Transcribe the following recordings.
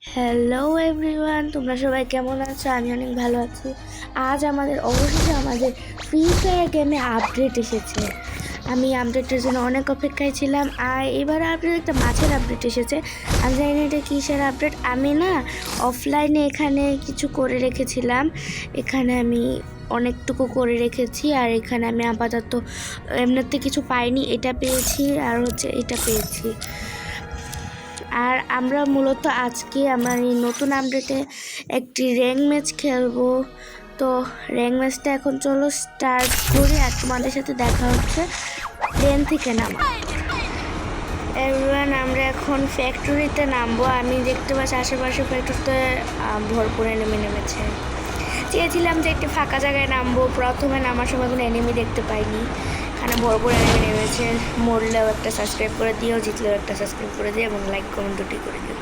Hello everyone, তোমরা সবাই কেমন আছো? আমি অনেক ভালো আছি। আজ অবশেষে আমাদের ফ্রি ফায়ার গেমে আপডেট এসেছে। আমি আপডেটের জন্য অনেক অপেক্ষায় ছিলাম। আর এবার আপডেট একটা মাছের আপডেট এসেছে। আমি জানি না এটা কিসের আপডেট। আমি না অফলাইনে এখানে কিছু করে রেখেছিলাম। এখানে আমি অনেকটুকু করে রেখেছি। আর এখানে আমি আপাতত এমনিতে কিছু পাইনি, এটা পেয়েছি আর এটা পেয়েছি। আর আমরা মূলত আজকে আমার এই নতুন আপডেটে একটি র্যাঙ্ক ম্যাচ খেলবো। তো র্যাঙ্ক ম্যাচটা এখন চলো স্টার্ট করি। আর তোমাদের সাথে দেখা হচ্ছে প্লেন থেকে নামা। এভরিওয়ান, আমরা এখন ফ্যাক্টরিতে নামবো। আমি দেখতে পাচ্ছি আশেপাশে ফ্যাক্টরিতে ভরপুর এনিমি নেমেছে। চেয়েছিলাম যে একটি ফাঁকা জায়গায় নামবো। প্রথমে নামার সময় কোনো এনিমি দেখতে পাইনি। এখানে ভরপুর এনিমি নেমেছে। মরলেও একটা সাবস্ক্রাইব করে দিও, জিতলেও একটা সাবস্ক্রাইব করে দিও এবং লাইক কমেন্ট দুটি করে দিও।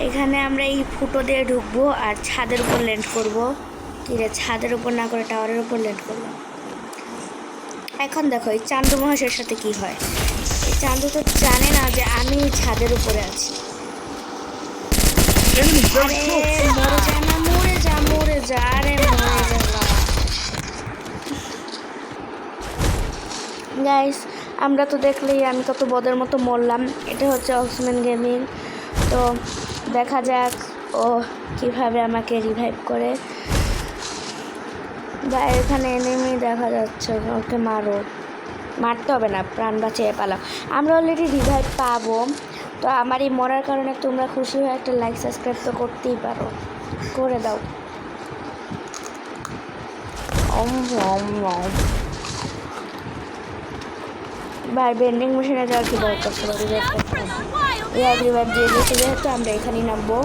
এখানে আমরা এই ফুটো দিয়ে ঢুকবো আর ছাদের উপর ল্যান্ড করবো। কিরে, ছাদের উপর না করে টাওয়ারের উপর ল্যান্ড করলাম। এখন দেখো এই চান্দু মহাশয়ের সাথে কি হয়। এই চান্দু তো জানে না যে আমি ছাদের উপরে আছি। মরে যা, আরে মরে যা। গাইস, আমরা তো দেখলেই আমি কত বদের মতো মরলাম। এটা হচ্ছে অক্সম্যান গেমিং। তো দেখা যাক ও কিভাবে আমাকে রিভাইভ করে। বা এখানে এনিমি দেখা যাচ্ছে, ওকে মারতে হবে না, প্রাণ বাঁচিয়ে পালাও। আমরা অলরেডি রিভাইভ পাবো। তো আমার এই মরার কারণে তোমরা খুশি হয়ে একটা লাইক সাবস্ক্রাইব তো করতেই পারো, করে দাও। ভাই বেন্ডিং মেশিনে যাওয়ার কি দরকার ছিল? রিভাইভ দিয়ে দিয়েছে যেহেতু আমরা এখানেই নামবো।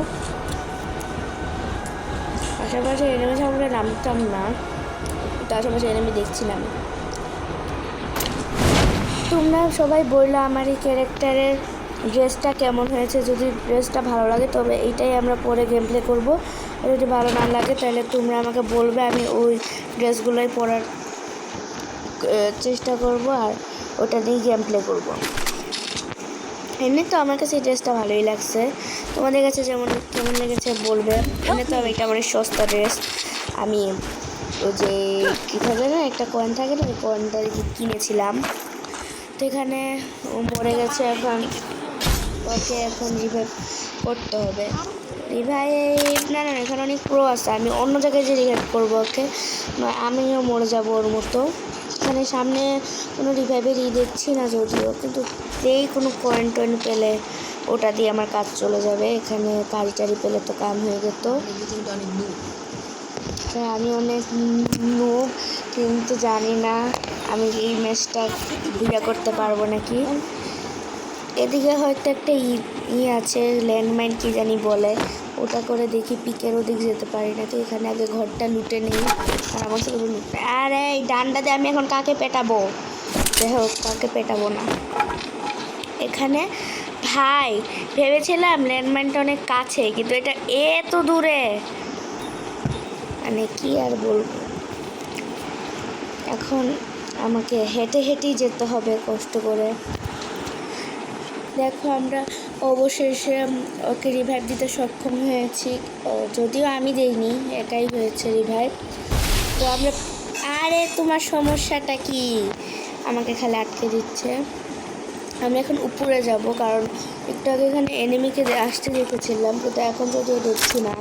আশেপাশে এনিমি সামনে নামতাম না, তো আশেপাশে এনিমি দেখছিলাম। তোমরা সবাই বললো আমার এই ক্যারেক্টারের ড্রেসটা কেমন হয়েছে। যদি ড্রেসটা ভালো লাগে তবে এইটাই আমরা পরে গেম প্লে করবো। যদি ভালো না লাগে তাহলে তোমরা আমাকে বলবে, আমি ওই ড্রেসগুলোই পরার চেষ্টা করব আর ওটা দিয়ে গেম প্লে করবো। এমনি তো আমার কাছে এই ড্রেসটা ভালোই লাগছে, তোমাদের কাছে কেমন লেগেছে বলবে। এমনি তো এটা আমার সস্তা ড্রেস। আমি ওই যে কী থাকে না, একটা কয়েন থাকে না, ওই কয়েনটা কিনেছিলাম। তো এখানে ও মরে গেছে, ওকে এখন রিভাইভ করতে হবে। রিভাইভ না, এখানে অনেক প্রো আছে। আমি অন্য জায়গায় যে রিভাইভ করবো ওকে, আমিও মরে যাবো ওর মতো। এখানে সামনে কোনো রিভাইভের দেখছি না যদিও, কিন্তু যেই কোনো কয়েন টয়েন পেলে ওটা দিয়ে আমার কাজ চলে যাবে। এখানে কারি পেলে তো কাম হয়ে যেত। আমি অনেক নুব, কিন্তু জানি না আমি এই ম্যাচটা ভিডিও করতে পারবো নাকি। এদিকে হয়তো একটা আছে ল্যান্ডমাইন কি জানি বলে, ওটা করে দেখি পিকের ওদিক যেতে পারি না। তো এখানে আগে ঘরটা লুটে নেই। আর আমার সাথে লুটে, আরে এই ডান্ডা দিয়ে আমি এখন কাকে পেটাবো? যাই হোক, কাকে পেটাবো না। এখানে ভাই ভেবেছিলাম ল্যান্ডমাইনটা অনেক কাছে, কিন্তু এটা এত দূরে, মানে কি আর বলবো। এখন আমাকে হেঁটেই যেতে হবে কষ্ট করে। দেখো আমরা অবশেষে ওকে রিভাইভ দিতে সক্ষম হয়েছি। যদিও আমি দেইনি, একাই হয়েছে রিভাইভ। তো আমরা, আরে তোমার সমস্যাটা কি? আমাকে খালি আটকে দিচ্ছে। আমি এখন উপরে যাব, কারণ একটু আগে এখানে এনিমিকে আসতে দেখেছিলাম, কিন্তু এখন যদিও দেখছি না।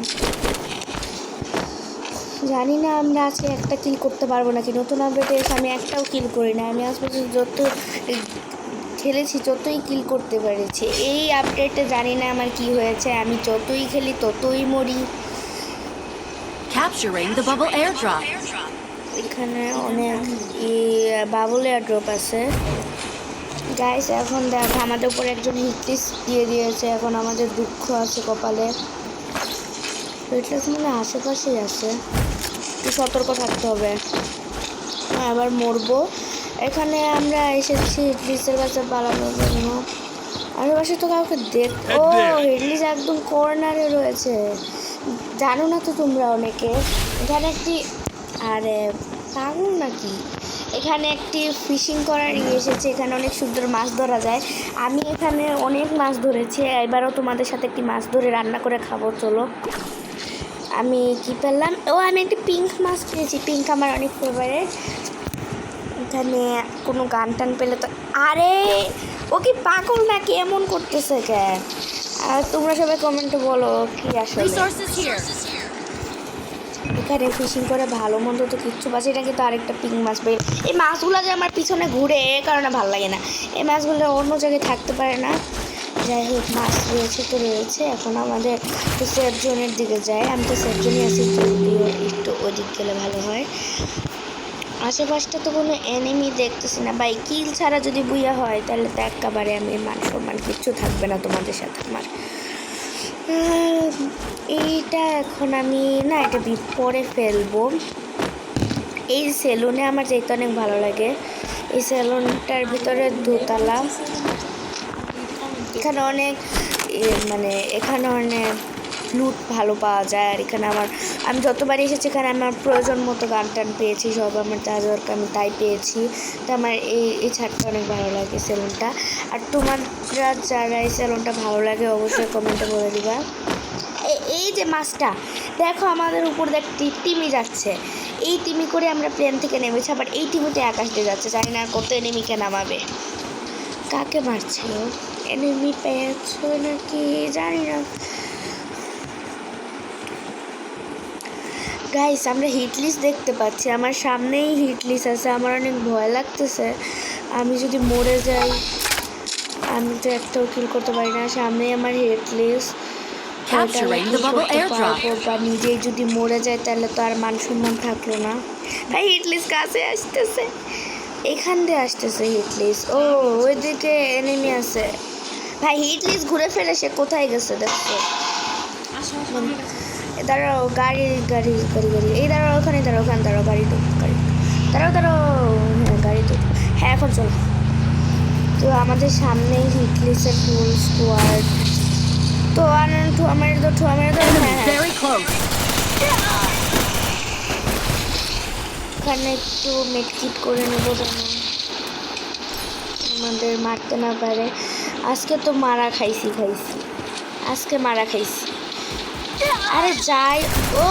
জানি না আমরা আজকে একটা কিল করতে পারবো নাকি। নতুন আপডেটে এসে আমি একটাও কিল করি না। আমি আজ পর্যন্ত যত খেলেছি ততই কিল করতে পেরেছি। এই আপডেটে জানি না আমার কি হয়েছে, আমি যতই খেলি ততই মরি। এখানে অনেক বাবল এয়ারড্রপ আছে গাইস। এখন দেখো আমাদের উপর একজন হিটলিস দিয়ে দিয়েছে। এখন আমাদের দুঃখ আছে কপালে। হিটলিস মানে আশেপাশেই আছে, একটু সতর্ক থাকতে হবে, আবার মরবো। এখানে আমরা এসেছি হিটলিসের কাছে পালানোর জন্য। আশেপাশে তো কাউকে ও হিটলিস একদম কর্নারে রয়েছে। জানো না তো তোমরা অনেকে, এখানে একটি, আরে পাগল নাকি? এখানে একটি ফিশিং করার এসেছে, এখানে অনেক সুন্দর মাছ ধরা যায়। আমি এখানে অনেক মাছ ধরেছি, এবারও তোমাদের সাথে একটি মাছ ধরে রান্না করে খাবো, চলো। আমি কি পেলাম? আমি একটি পিঙ্ক মাছ পেয়েছি, পিঙ্ক আমার অনেক ফেভারিট। এখানে কোনো গান টান পেলে তো, আরে ও কি পাগল নাকি, এমন করতেছে কেন? আর তোমরা সবাই কমেন্টে বলো কি আসলে। এখানে ফিশিং করে ভালো মন্দ তো কিচ্ছু পাচ্ছি না, কিন্তু আরেকটা পিঙ্ক মাছ পেয়ে, এই মাছগুলো যে আমার পিছনে ঘুরে এ কারণে ভালো লাগে না, এই মাছগুলো অন্য জায়গায় থাকতে পারে না। যাই হোক, মাছ রয়েছে তো রয়েছে, এখন আমাদের তো সেফ জোনের দিকে যাই। আমি তো সেফ জোনে আছি, যদিও একটু ওদিক গেলে ভালো হয়। আশেপাশটা তো কোনো এনিমি দেখতেছি না ভাই, কিল ছাড়া যদি বুইয়া হয় তাহলে তো একেবারে আমি মান সম্মান কিচ্ছু থাকবে না তোমাদের সাথে আমার। এইটা এখন আমি না, এটা পরে ফেলবো। এই সেলুনে আমার যেতে অনেক ভালো লাগে, এই সেলুনটার ভিতরে দোতলা, এখানে অনেক মানে এখানে অনেক লুট ভালো পাওয়া যায়। আর এখানে আমি যতবারই এসেছি এখানে আমার প্রয়োজন মতো গান টান পেয়েছি, সব আমার যা দরকার আমি তাই পেয়েছি। তো আমার এই ছাদটা অনেক ভালো লাগে, সেলুনটা। আর তোমরা যারা এই সেলুনটা ভালো লাগে অবশ্যই কমেন্টে বলে দিবা। এই যে মাছটা দেখো, আমাদের উপর দেখ টিমি যাচ্ছে, এই টিমি করে আমরা প্লেন থেকে নেমেছি, আবার এই টিমিতে আকাশ দিয়ে যাচ্ছে, জানি না কত এনিমিকে নামাবে। কাকে মারছে ও? এনিমি পেয়েছো নাকি জানি না। গাইস, আমরা হিট লিস্ট দেখতে পাচ্ছি, আমার সামনেই হিট লিস্ট আছে, আমার অনেক ভয় লাগতেছে। আমি যদি মরে যাই, আমি তো একটাও কিল করতে পারি না, সামনেই আমার হিট লিস্ট। বা নিজেই যদি মরে যায় তাহলে তো আর মান সম্মান থাকলো না। ভাই হিট লিস্ট কাছে আসতেছে, এখান দিয়ে আসতেছে হিট লিস্ট। ও ওইদিকে এনিমি আছে ভাই, হিট লিস্ট ঘুরে ফেলে সে কোথায় গেছে দেখছো? দাঁড়াও, গাড়ি গাড়ি গাড়ি গাড়ি, এই দাঁড়াও, ওখানে দাঁড়াও, ওখানে দাঁড়াও, গাড়ি তো গাড়ি দাঁড়াও দাঁড়াও, হ্যাঁ গাড়ি তো, হ্যাঁ এখন চলো। তো আমাদের সামনেই হিট লিস্টের ফুল স্কোয়াড। তো আমার তো এখানে একটু মেটকিট করে নেবো যেন আমাদের মারতে না পারে। আজকে তো মারা খাইছি, আজকে মারা খাইছি। আরে যাই, ও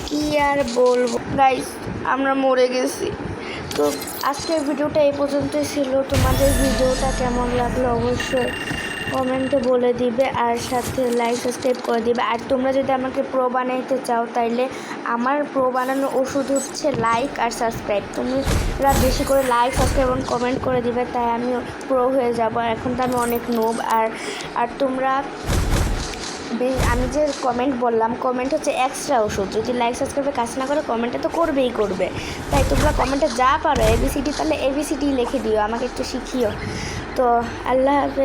কি আর বলবো গাইস, আমরা মরে গেছি। তো আজকের ভিডিওটা এই পর্যন্তই ছিল। তোমাদের ভিডিওটা কেমন লাগলো অবশ্যই কমেন্টে বলে দিবে, আর সাথে লাইক সাবস্ক্রাইব করে দিবে। আর তোমরা যদি আমাকে প্রো বানাইতে চাও তাইলে আমার প্রো বানানোর ওষুধ হচ্ছে লাইক আর সাবস্ক্রাইব। তোমরা বেশি করে লাইক সাবস্ক্রাইব এবং কমেন্ট করে দিবে, তাই আমি প্রো হয়ে যাব। এখন তো আমি অনেক নোব। আর তোমরা, আমি যে কমেন্ট বললাম, কমেন্ট হচ্ছে এক্সট্রা ওষুধ। যদি লাইক সাবস্ক্রাইবে কাজ না করে কমেন্টে তো করবেই করবে, তাই তোমরা কমেন্টে যা পারো এবিসিডি, তাহলে এবিসিডি লিখে দিও, আমাকে একটু শিখিও। তো আল্লাহ হাফেজ।